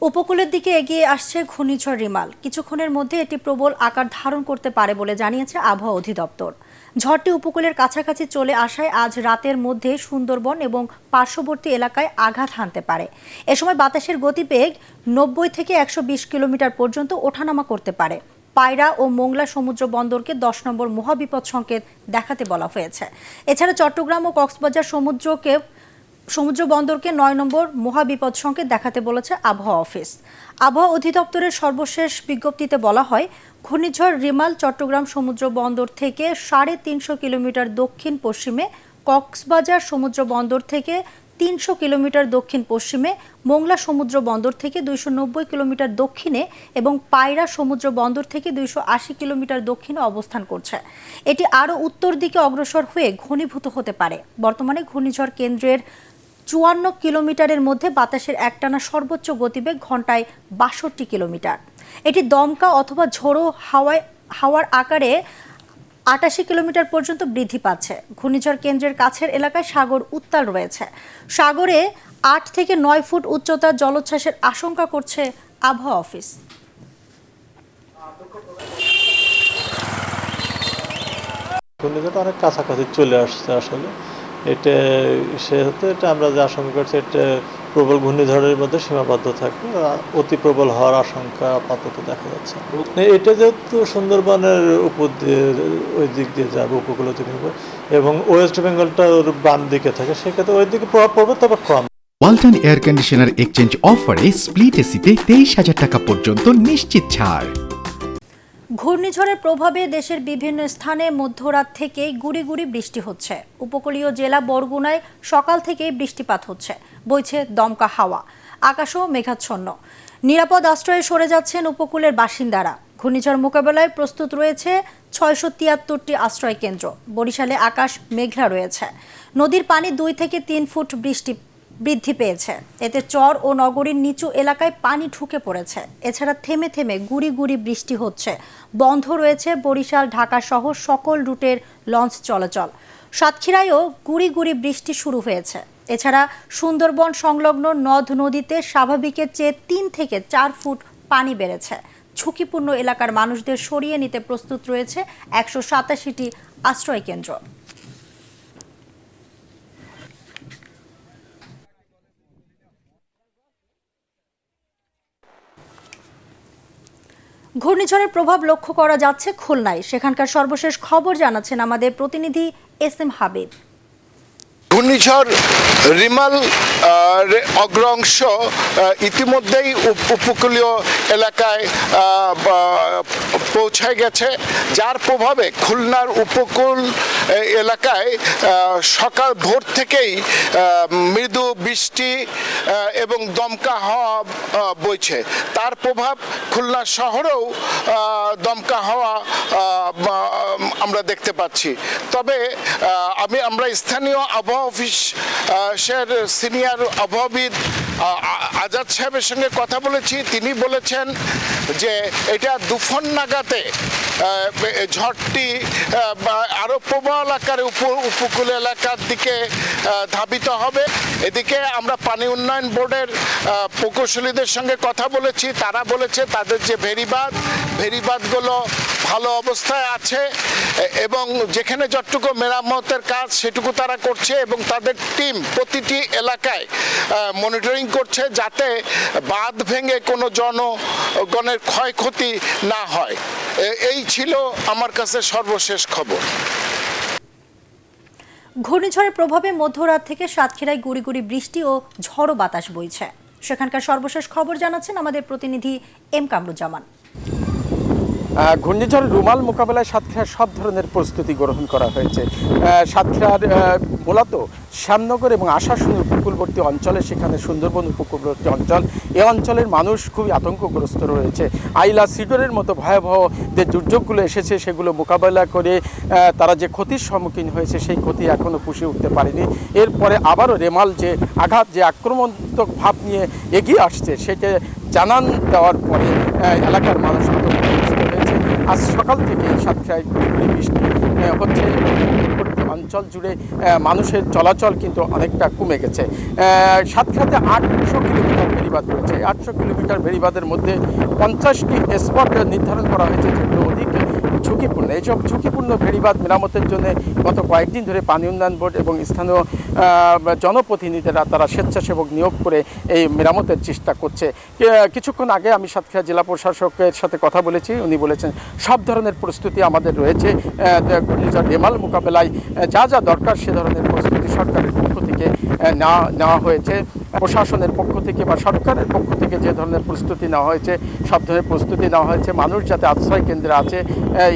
উপকূলের দিকে এগিয়ে আসছে ঘূর্ণিঝড় রিমাল। কিছুক্ষণের মধ্যে এটি প্রবল আকার ধারণ করতে পারে বলে জানিয়েছে আবহাওয়া অধিদপ্তর। ঝড়টি উপকূলের কাছাকাছি চলে আসায় আজ রাতের মধ্যে সুন্দরবন এবং পার্শ্ববর্তী এলাকায় আঘাত হানতে পারে। এ সময় বাতাসের গতিবেগ 90 থেকে 120 কিলোমিটার পর্যন্ত ওঠানামা করতে পারে। পায়রা ও মোংলা সমুদ্র বন্দরকে 10 নম্বর মহাবিপদ সংকেত দেখাতে বলা হয়েছে। এছাড়া চট্টগ্রাম ও কক্সবাজার সমুদ্র বন্দরকে 9 নম্বর মহাবিপদ সংকেত দেখাতে বলেছে আবহাওয়া অফিস। আবহাওয়া অধিদপ্তরের সর্বশেষ বিজ্ঞপ্তিতে বলা হয়, ঘূর্ণিঝড় রিমাল চট্টগ্রাম সমুদ্র বন্দর থেকে 350 কিলোমিটার দক্ষিণ পশ্চিমে, কক্সবাজার সমুদ্র বন্দর থেকে 300 কিলোমিটার দক্ষিণ পশ্চিমে, মোংলা সমুদ্র বন্দর থেকে 290 কিলোমিটার দক্ষিণে এবং পায়রা সমুদ্র বন্দর থেকে 280 কিলোমিটার দক্ষিণে অবস্থান করছে। এটি আরও উত্তর দিকে অগ্রসর হয়ে ঘনীভূত হতে পারে। বর্তমানে ঘূর্ণিঝড় কেন্দ্রের 54 কিলোমিটারের মধ্যে বাতাসের একটানা সর্বোচ্চ গতিবেগ ঘন্টায় 62 কিলোমিটার। এটি দমকা অথবা ঝোড়ো হাওয়ার আকারে 88 কিলোমিটার পর্যন্ত বৃদ্ধি পাচ্ছে। ঘূর্ণিঝড় কেন্দ্রের কাছের এলাকায় সাগর উত্তাল রয়েছে। সাগরে 8 থেকে 9 ফুট উচ্চতার জলোচ্ছ্বাসের আশঙ্কা করছে আবহাওয়া অফিস। ঘূর্ণিঝড়টা অনেক কাছাকাছি চলে আসছে আসলে। এটা সেহেতু এটা আমরা যে আশঙ্কা করছি, এটা প্রবল ঘূর্ণিঝড়ের মধ্যে সীমাবদ্ধ থাকবে। অতি প্রবল হওয়ার আশঙ্কা আপাতত দেখা যাচ্ছে। এটা যেহেতু সুন্দরবনের উপর দিয়ে ওই দিক দিয়ে যাবে, উপকূল থেকে এবং ওয়েস্ট বেঙ্গলটা ওর বাম দিকে থাকে, সেক্ষেত্রে ওই দিকে প্রভাব পড়বে, তবে কম। ওয়ালটন এয়ার কন্ডিশনার এক্সচেঞ্জ অফারে স্প্লিট এসিতে 23,000 টাকা পর্যন্ত নিশ্চিত ছাড়। ঘূর্ণিঝড়ের প্রভাবে দেশের বিভিন্ন স্থানে মধ্যরাত থেকেই গুড়ি গুড়ি বৃষ্টি হচ্ছে। উপকূলীয় জেলা বরগুনায় সকাল থেকেই বৃষ্টিপাত হচ্ছে, বইছে দমকা হাওয়া, আকাশও মেঘাচ্ছন্ন। নিরাপদ আশ্রয়ে সরে যাচ্ছেন উপকূলের বাসিন্দারা। ঘূর্ণিঝড় মোকাবেলায় প্রস্তুত রয়েছে 673টি আশ্রয় কেন্দ্র। বরিশালে আকাশ মেঘলা রয়েছে। নদীর পানি 2 থেকে 3 ফুট বৃদ্ধি পেয়েছে। এতে চর ও নগরীর নিচু এলাকায় পানি ঢুকে পড়েছে। এছাড়া থেমে থেমে গুড়ি গুড়ি বৃষ্টি হচ্ছে। বন্ধ রয়েছে বরিশাল ঢাকা সহ সকল রুটের লঞ্চ চলাচল। সাতক্ষীরায়ও গুড়ি গুড়ি বৃষ্টি শুরু হয়েছে। এছাড়া সুন্দরবন সংলগ্ন নদ নদীতে স্বাভাবিকের চেয়ে 3 থেকে 4 ফুট পানি বেড়েছে। ঝুঁকিপূর্ণ এলাকার মানুষদের সরিয়ে নিতে প্রস্তুত রয়েছে 187টি আশ্রয় কেন্দ্র। ঘূর্ণিঝড়ের প্রভাব লক্ষ্য করা যাচ্ছে খুলনায়। সেখানকার সর্বশেষ খবর জানাচ্ছেন আমাদের প্রতিনিধি SM হাবিব। ঘূর্ণিঝড় রিমাল অগ্রাংশ ইতিমধ্যেই উপকূলীয় এলাকায় পৌঁছে গেছে, যার প্রভাবে খুলনার উপকূল এলাকায় সকাল ভোর থেকেই মৃদু বৃষ্টি এবং দমকা হাওয়া বইছে। তার প্রভাব খুলনা শহরেও দমকা হাওয়া আমরা দেখতে পাচ্ছি। তবে আমরা স্থানীয় আবহাওয়া অফিসের সিনিয়র আবহাওয়াবিদ আজাদ সাহেবের সঙ্গে কথা বলেছি। তিনি বলেছেন যে এটা দুপুর নাগাদে ঝড়টি আরো প্রবল আকারে উপকূল এলাকার দিকে ধাবিত হবে। এদিকে আমরা পানি উন্নয়ন বোর্ডের প্রকৌশলীদের সঙ্গে কথা বলেছি। তারা বলেছে তাদের যে ভেরিবাদগুলো ভালো অবস্থায় আছে এবং যেখানে যতটুকু মেরামতের কাজ সেটুকু তারা করছে এবং তাদের টিম প্রতিটি এলাকায় মনিটরিং করছে যাতে বাঁধ ভেঙে কোনো জনগণের ক্ষয়ক্ষতি না হয়। এই ছিল আমার কাছে সর্বশেষ খবর। ঘূর্ণিঝড়ের প্রভাবে মধ্যরাত থেকে সাতক্ষীরায় গুড়ি গুড়ি বৃষ্টি ও ঝড়ো বাতাস বইছে। সেখানকার সর্বশেষ খবর জানাচ্ছেন আমাদের প্রতিনিধি M কামরুজ্জামান। ঘূর্ণিঝড় রুমাল মোকাবেলায় সাতক্ষীরার সব ধরনের প্রস্তুতি গ্রহণ করা হয়েছে। সাতক্ষীরার মূলত শ্যামনগর এবং আশাশুনি উপকূলবর্তী অঞ্চলে, সেখানে সুন্দরবন উপকূলবর্তী অঞ্চল, এই অঞ্চলের মানুষ খুবই আতঙ্কগ্রস্ত রয়েছে। আইলা সিডরের মতো ভয়াবহ যে দুর্যোগগুলো এসেছে সেগুলো মোকাবেলা করে তারা যে ক্ষতির সম্মুখীন হয়েছে সেই ক্ষতি এখনও পুষিয়ে উঠতে পারেনি। এরপরে আবারও রেমাল যে আঘাত, যে আক্রমণাত্মক ভাব নিয়ে এগিয়ে আসছে, সেটা জানান দেওয়ার পরে এলাকার মানুষ আতঙ্কগ্রস্ত হয়েছে। আজ সকাল থেকে সাতক্ষীরায় গুড়ি গুড়ি বৃষ্টি হচ্ছে। অঞ্চল জুড়ে মানুষের চলাচল কিন্তু অনেকটা কমে গেছে। সাতক্ষীরাতে 800 কিলোমিটার বেড়িবাঁধ রয়েছে। 800 কিলোমিটার বেড়িবাঁধের মধ্যে 50টি স্পট নির্ধারণ করা হয়েছে যেগুলো অধিক ঝুঁকিপূর্ণ। এইসব ঝুঁকিপূর্ণ বেড়িবাঁধ মেরামতের জন্য গত কয়েকদিন ধরে পানি উন্নয়ন বোর্ড এবং স্থানীয় জনপ্রতিনিধিরা তারা স্বেচ্ছাসেবক নিয়োগ করে এই মেরামতের চেষ্টা করছে। কিছুক্ষণ আগে আমি সাতক্ষীরা জেলা প্রশাসকের সাথে কথা বলেছি, উনি বলেছেন সব ধরনের প্রস্তুতি আমাদের রয়েছে। ঘূর্ণিঝড় রেমাল মোকাবেলায় যা যা দরকার সে ধরনের প্রস্তুতি সরকারের পক্ষ থেকে নেওয়া হয়েছে। প্রশাসনের পক্ষ থেকে বা সরকারের পক্ষ থেকে যে ধরনের প্রস্তুতি নেওয়া হয়েছে সব ধরনের প্রস্তুতি নেওয়া হয়েছে। মানুষ যাতে আশ্রয় কেন্দ্রে আছে,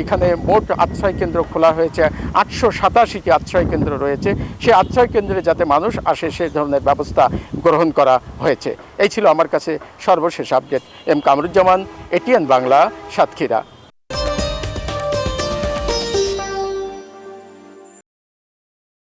এখানে মোট আশ্রয় কেন্দ্র খোলা হয়েছে 887টি আশ্রয় কেন্দ্র রয়েছে, সেই আশ্রয় কেন্দ্রে যাতে মানুষ আসে সেই ধরনের ব্যবস্থা গ্রহণ করা হয়েছে। এই ছিল আমার কাছে সর্বশেষ update. M Kamruzzaman, ATN Bangla, Satkhira.